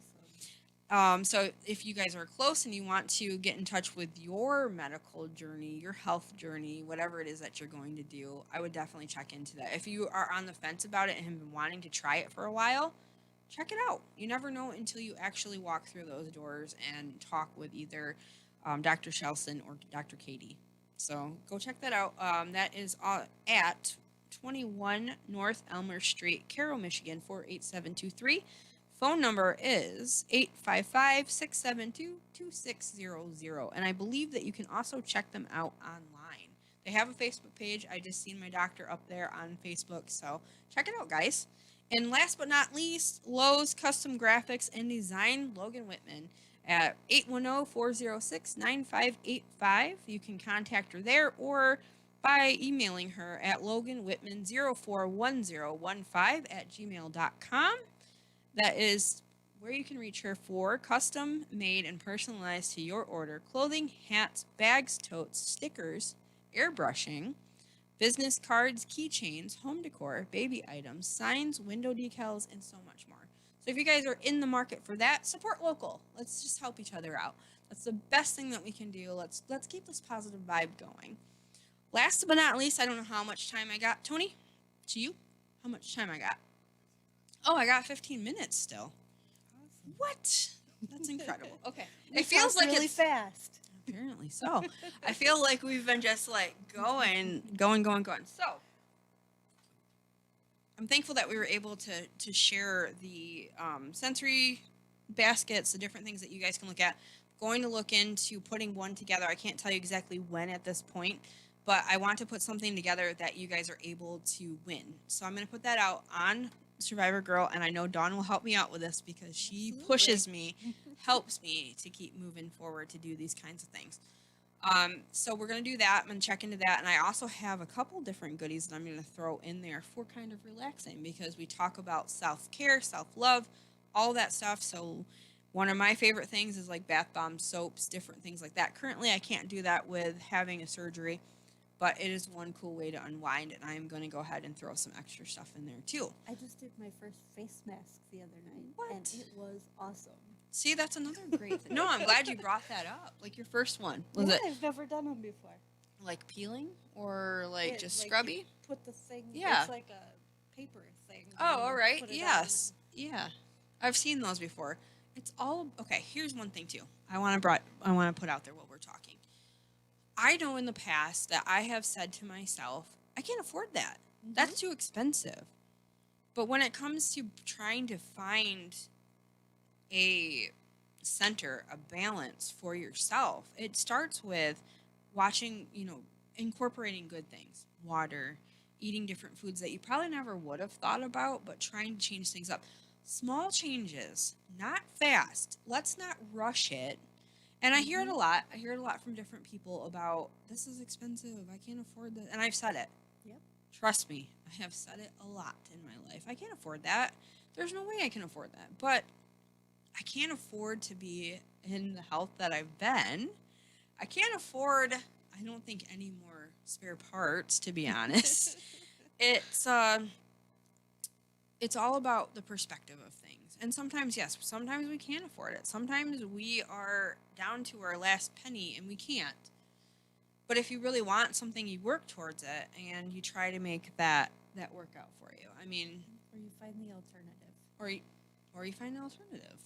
So if you guys are close and you want to get in touch with your medical journey, your health journey, whatever it is that you're going to do, I would definitely check into that. If you are on the fence about it and have been wanting to try it for a while, check it out. You never know until you actually walk through those doors and talk with either Dr. Shelson or Dr. Katie. So go check that out. That is at 21 North Elmer Street, Cairo, Michigan, 48723. Phone number is 855-672-2600. And I believe that you can also check them out online. They have a Facebook page. I just seen my doctor up there on Facebook. So check it out, guys. And last but not least, Lowe's Custom Graphics and Design, Logan Whitman, at 810-406-9585. You can contact her there or by emailing her at loganwhitman041015@gmail.com. That is where you can reach her for custom made and personalized to your order clothing, hats, bags, totes, stickers, airbrushing, business cards, keychains, home decor, baby items, signs, window decals, and so much more. So if you guys are in the market for that, support local. Let's just help each other out. That's the best thing that we can do. Let's keep this positive vibe going. Last but not least, I don't know how much time I got. Tony, to you, how much time I got? Oh, I got 15 minutes still. Awesome. What? That's incredible. Okay. We It feels talked like really it's fast. apparently so. I feel like we've been just like going. So I'm thankful that we were able to share the sensory baskets, the different things that you guys can look at. Going to look into putting one together. I can't tell you exactly when at this point, but I want to put something together that you guys are able to win. So I'm going to put that out on Survivor Girl, and I know Dawn will help me out with this because she Absolutely. pushes me, helps me to keep moving forward to do these kinds of things. So we're going to do that. I'm going to check into that. And I also have a couple different goodies that I'm going to throw in there for kind of relaxing because we talk about self-care, self-love, all that stuff. So One of my favorite things is like bath bombs, soaps, different things like that. Currently, I can't do that with having a surgery, but it is one cool way to unwind, and I'm going to go ahead and throw some extra stuff in there too. I just did my first face mask the other night, and What? it was awesome. See, that's another great thing. No, I'm glad you brought that up. Like your first one. Was Yeah, it I've never done them before. like peeling or like It- just like, scrubby? you put the thing. Yeah. It's like a paper thing. Oh, and all you right. put it on Yes. Yeah. I've seen those before. It's all okay. Here's one thing too. I want to put out there while we're talking. I know in the past that I have said to myself, I can't afford that. and- That's too expensive. But when it comes to trying to find a center, a balance for yourself, it starts with watching, incorporating good things, water, eating different foods that you probably never would have thought about, but trying to change things up. Small changes, not fast. Let's not rush it. And I hear it a lot. I hear it a lot from different people about this is expensive. I can't afford this. And I've said it. Yep. Trust me, I have said it a lot in my life. I can't afford that. There's no way I can afford that. But I can't afford to be in the health that I've been. I can't afford, I don't think, any more spare parts, to be honest. It's all about the perspective of things. And sometimes, yes, sometimes we can't afford it. Sometimes we are down to our last penny and we can't. But if you really want something, you work towards it and you try to make that work out for you. I mean, Or you find the alternative. or you find an alternative,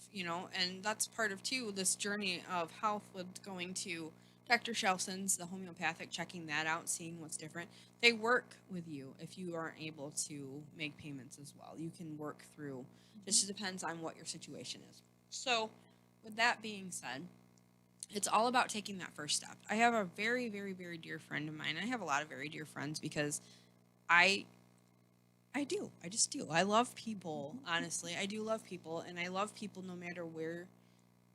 and that's part of too this journey of health with going to Dr. Shelson's, the homeopathic, checking that out, seeing what's different. They work with you if you aren't able to make payments as well. You can work through. It just depends on what your situation is. So, with that being said, it's all about taking that first step. I have a very, very, very dear friend of mine. I have a lot of very dear friends because I just do. I love people, honestly. I do love people, and I love people no matter where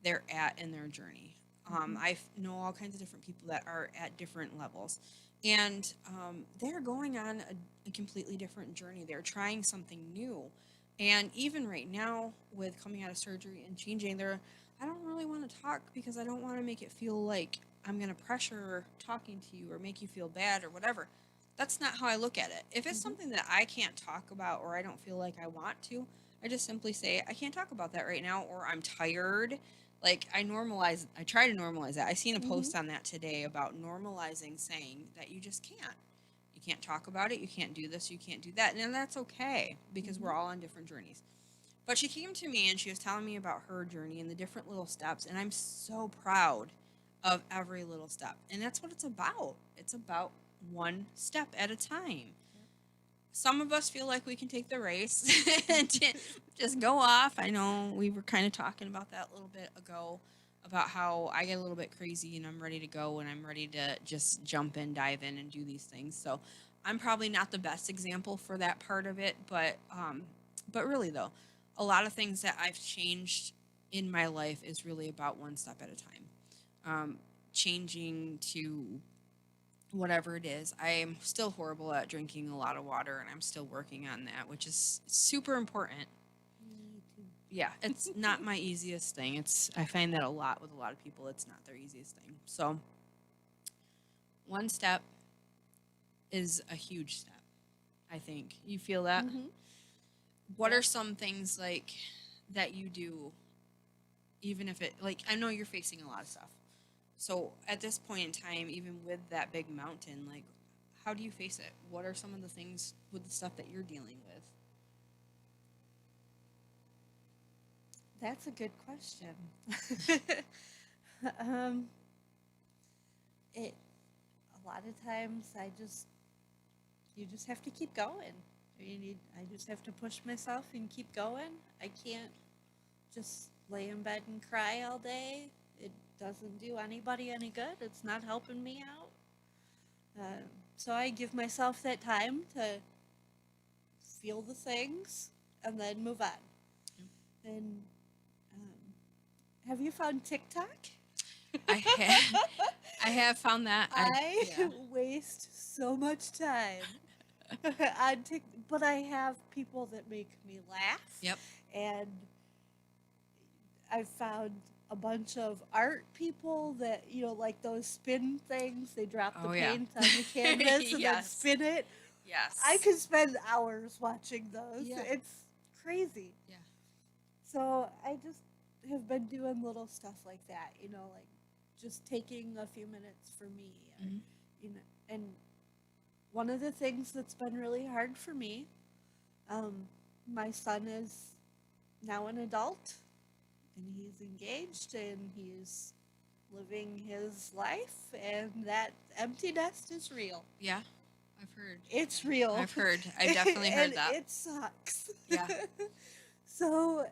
they're at in their journey. I know all kinds of different people that are at different levels, and they're going on a completely different journey. They're trying something new, and even right now, with coming out of surgery and changing, I don't really want to talk because I don't want to make it feel like I'm going to pressure talking to you or make you feel bad or whatever. That's not how I look at it. If it's something that I can't talk about or I don't feel like I want to, I just simply say, I can't talk about that right now, or I'm tired. Like I try to normalize that. I seen a post on that today about normalizing saying that you just can't. You can't talk about it. You can't do this. You can't do that. And that's okay because we're all on different journeys. But she came to me and she was telling me about her journey and the different little steps. And I'm so proud of every little step. And that's what it's about. It's about one step at a time. Some of us feel like we can take the race and just go off. I know we were kind of talking about that a little bit ago about how I get a little bit crazy and I'm ready to go and I'm ready to just jump in, dive in, and do these things. So I'm probably not the best example for that part of it, but really though, a lot of things that I've changed in my life is really about one step at a time. Changing to whatever it is. I am still horrible at drinking a lot of water and I'm still working on that, which is super important. Me too. Yeah, it's not my easiest thing. I find that a lot with a lot of people, it's not their easiest thing. So one step is a huge step, I think. You feel that? Mhm. What are some things like that you do, even if I know you're facing a lot of stuff. So at this point in time, even with that big mountain, like, how do you face it? What are some of the things with the stuff that you're dealing with? That's a good question. A lot of times you just have to keep going. I just have to push myself and keep going. I can't just lay in bed and cry all day. It doesn't do anybody any good. It's not helping me out. So I give myself that time to feel the things and then move on. And have you found TikTok? I have found that. I waste so much time on TikTok, but I have people that make me laugh. Yep. And I've found a bunch of art people that, like those spin things, they drop the Oh, yeah. paint on the canvas and then Yes. spin it. Yes. I could spend hours watching those. Yeah. It's crazy. Yeah. So I just have been doing little stuff like that, like just taking a few minutes for me. Mhm. And one of the things that's been really hard for me, my son is now an adult and he's engaged and he's living his life, and that empty nest is real. Yeah. I've heard. It's real. I've heard. I've definitely heard And that. it sucks. Yeah. So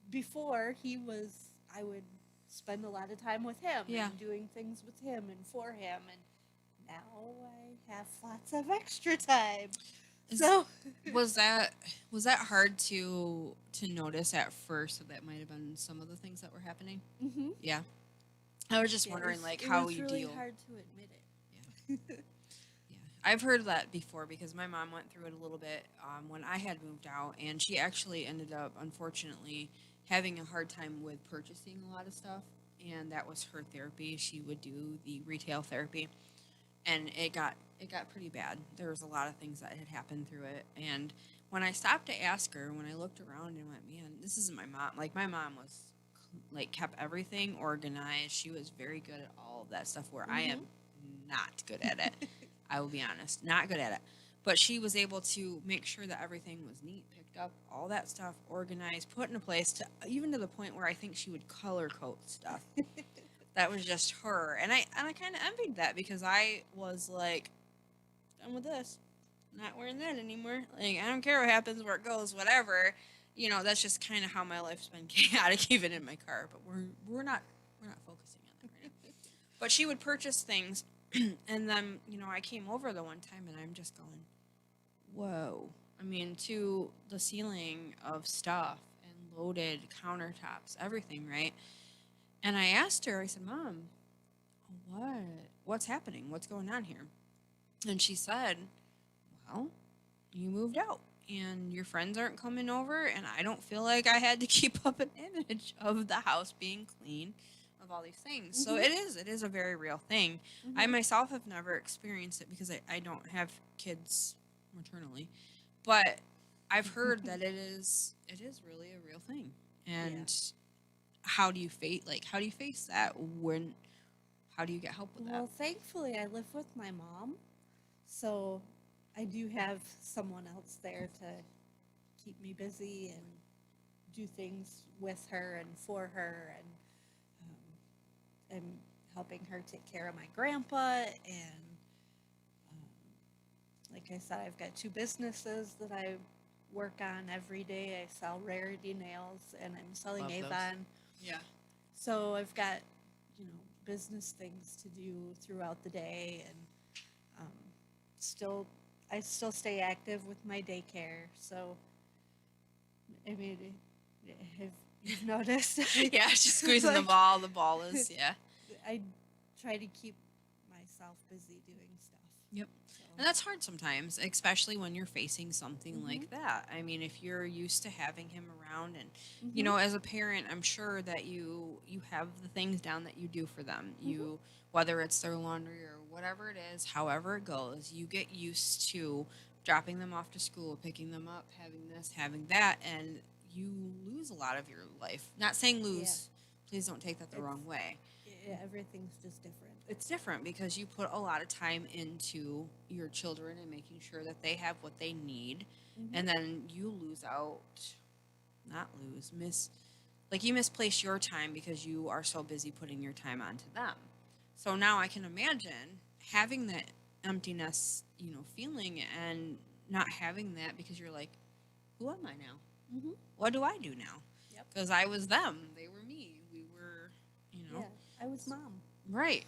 before he was, I would spend a lot of time with him Yeah. and doing things with him and for him, and now I have lots of extra time. Is- So Was that hard to notice at first? So that might have been some of the things that were happening. mhm. Yeah. I was just Yeah, wondering, it like, was how you really deal. hard to admit it. Yeah, I've heard that before because my mom went through it a little bit when I had moved out, and she actually ended up, unfortunately, having a hard time with purchasing a lot of stuff, and that was her therapy. She would do the retail therapy, and it got pretty bad. There was a lot of things that had happened through it, and when I stopped to ask her, when I looked around and went, man, this isn't my mom. Like, my mom was like kept everything organized. She was very good at all of that stuff where I am not good at it. I will be honest, not good at it. But she was able to make sure that everything was neat, picked up, all that stuff organized, put in place, to even to the point where I think she would color code stuff. That was just her, and I kind of envied that because I was like, done with this, not wearing that anymore. Like, I don't care what happens, where it goes, whatever. That's just kind of how my life's been chaotic, even in my car. But we're not focusing on that right now. But she would purchase things, and then I came over the one time, and I'm just going, whoa. I mean, to the ceiling of stuff and loaded countertops, everything, right? And I asked her, I said, Mom, what's happening? What's going on here? And she said, well, you moved out and your friends aren't coming over, and I don't feel like I had to keep up an image of the house being clean, of all these things. So Mhm. it is a very real thing. I myself have never experienced it because I don't have kids maternally, but I've heard that it is really a real thing. And how do you face that how do you get help with that? Well, thankfully, I live with my mom, so I do have someone else there to keep me busy and do things with her and for her, and I'm helping her take care of my grandpa. And like I said, I've got 2 businesses that I work on every day. I sell Rarity Nails, and I'm selling Love those. Avon. Yeah. So I've got, business things to do throughout the day, and I still stay active with my daycare. So, I mean, have you've noticed? Yeah, she's squeezing the Like, ball. The ball is, yeah. I try to keep myself busy doing stuff. Yep. So, And that's hard sometimes, especially when you're facing something like that. I mean, if you're used to having him around, and as a parent, I'm sure that you have the things down that you do for them. You, whether it's their laundry or whatever it is, however it goes, you get used to dropping them off to school, picking them up, having this, having that, and you lose a lot of your life. Not saying lose. Please don't take that the wrong way. everything's just different. It's different because you put a lot of time into your children and making sure that they have what they need, and then you you misplace your time because you are so busy putting your time onto them. So now I can imagine having that emptiness, feeling, and not having that because you're like, who am I now? What do I do now? Yep. Because I was them, they were me. We were, Yeah, I was mom. Right.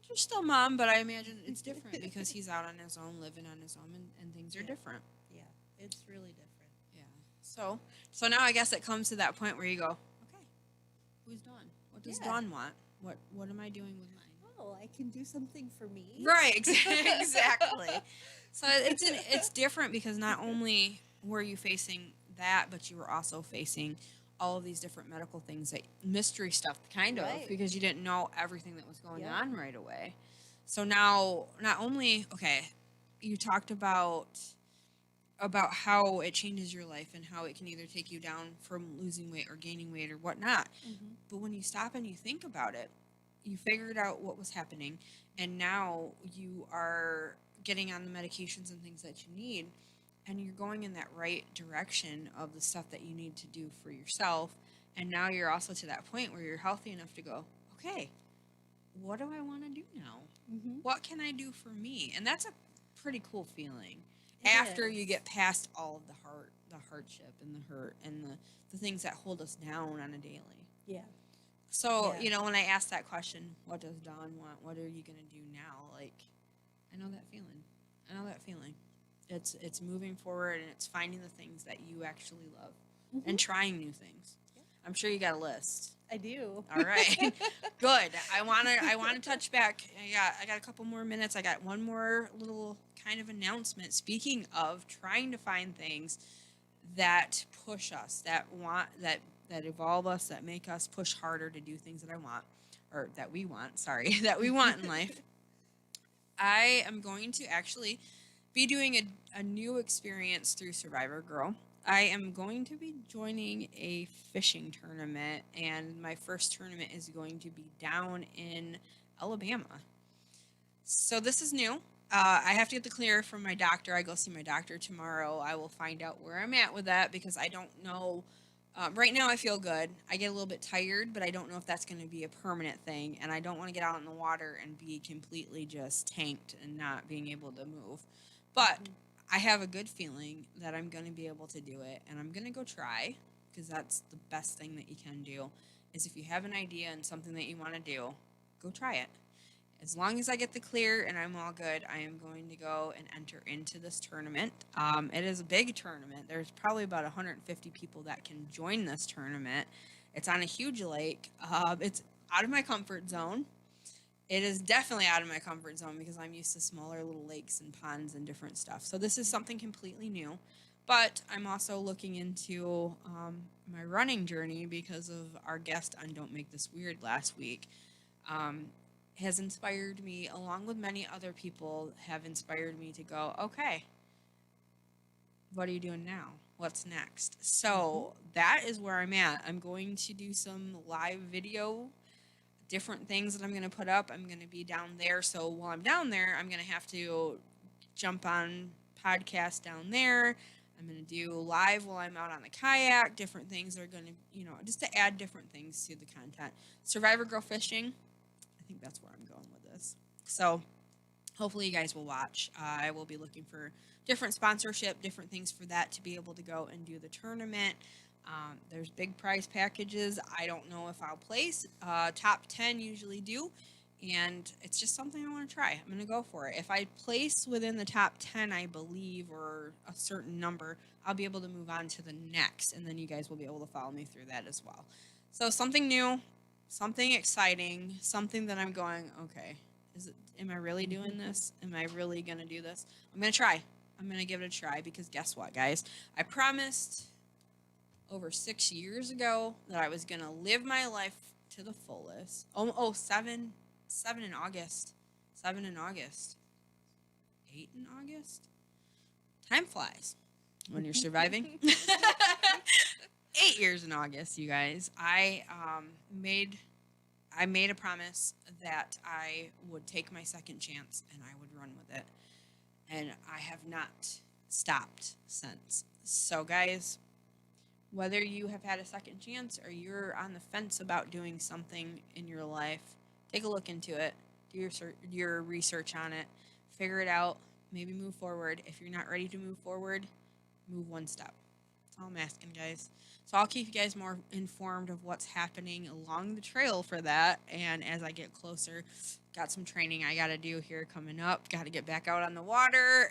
You're still mom, but I imagine it's different because he's out on his own, living on his own, and things are different. Yeah, it's really different. Yeah. So now I guess it comes to that point where you go, okay, who's Dawn? What does Yeah. Dawn want? What am I doing with mine? Oh, I can do something for me. Right. Exactly. So it's different because not only were you facing that, but you were also facing all of these different medical things, that mystery stuff, kind of, Right. because you didn't know everything that was going Yep. on right away. So now, not only, okay, you talked about how it changes your life and how it can either take you down from losing weight or gaining weight or whatnot. Mm-hmm. But when you stop and you think about it, you figured out what was happening, and now you are getting on the medications and things that you need, and you're going in that right direction of the stuff that you need to do for yourself. And now you're also to that point where you're healthy enough to go, okay, what do I want to do now? Mm-hmm. What can I do for me? And that's a pretty cool feeling It after you is. get past all of the hardship and the hurt and the things that hold us down on a daily. Yeah. So, Yeah. you know, when I ask that question, what does Dawn want? What are you going to do now? Like, I know that feeling. It's moving forward, and it's finding the things that you actually love Mm-hmm. and trying new things. Yeah. I'm sure you got a list. I do. All right. Good. I want to touch back. I got a couple more minutes. I got one more little kind of announcement. Speaking of trying to find things that push us, that evolve us, that make us push harder to do things that I want, or that we want, sorry, that we want in life. I am going to actually be doing a new experience through Survivor Girl. I am going to be joining a fishing tournament, and my first tournament is going to be down in Alabama. So this is new. I have to get the clear from my doctor. I go see my doctor tomorrow. I will find out where I'm at with that, because I don't know. Right now, I feel good. I get a little bit tired, but I don't know if that's going to be a permanent thing, and I don't want to get out in the water and be completely just tanked and not being able to move. But I have a good feeling that I'm going to be able to do it, and I'm going to go try, because that's the best thing that you can do, is if you have an idea and something that you want to do, go try it. As long as I get the clear and I'm all good, I am going to go and enter into this tournament. It is a big tournament. There's probably about 150 people that can join this tournament. It's on a huge lake. It's out of my comfort zone. It is definitely out of my comfort zone, because I'm used to smaller little lakes and ponds and different stuff. So this is something completely new. But I'm also looking into my running journey, because of our guest on Don't Make This Weird last week. Has inspired me, along with many other people, have inspired me to go, okay, what are you doing now? What's next? So that is where I'm at. I'm going to do some live video, different things that I'm going to put up. I'm going to be down there. So while I'm down there, I'm going to have to jump on podcast down there. I'm going to do live while I'm out on the kayak. Different things are going to, just to add different things to the content. Survivor Girl Fishing. I think that's where I'm going with this. So hopefully you guys will watch. I will be looking for different sponsorship, different things for that, to be able to go and do the tournament. There's big prize packages. I don't know if I'll place. Top 10 usually do. And it's just something I want to try. I'm going to go for it. If I place within the top 10, I believe, or a certain number, I'll be able to move on to the next. And then you guys will be able to follow me through that as well. So something new. Something exciting, something that I'm going, okay, am I really doing this? Am I really going to do this? I'm going to try. I'm going to give it a try, because guess what, guys? I promised over 6 years ago that I was going to live my life to the fullest. Seven in August. 7 in August. 8 in August? Time flies when you're surviving. 8 years in August, you guys. I made a promise that I would take my second chance and I would run with it. And I have not stopped since. So guys, whether you have had a second chance or you're on the fence about doing something in your life, take a look into it. Do your research on it. Figure it out. Maybe move forward. If you're not ready to move forward, move one step. That's all I'm asking, guys. So I'll keep you guys more informed of what's happening along the trail for that. And as I get closer, got some training I got to do here coming up. Got to get back out on the water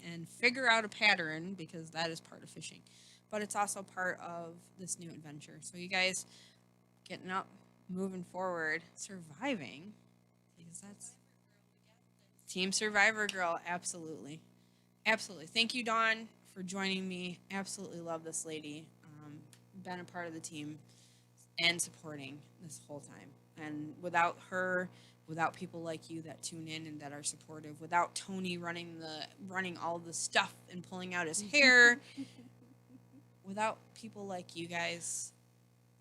and figure out a pattern, because that is part of fishing. But it's also part of this new adventure. So you guys getting up, moving forward, surviving, because that's Team Survivor Girl. Absolutely. Absolutely. Thank you, Dawn, for joining me. Absolutely love this lady. Been a part of the team and supporting this whole time. And without her, without people like you that tune in and that are supportive, without Tony running all the stuff and pulling out his hair, without people like you guys,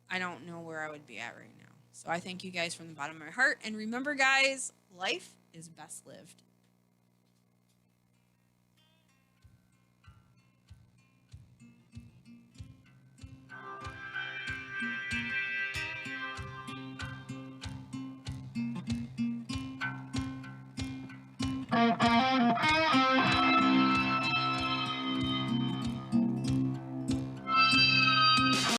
I don't know where I would be at right now. So I thank you guys from the bottom of my heart. And remember, guys, life is best lived.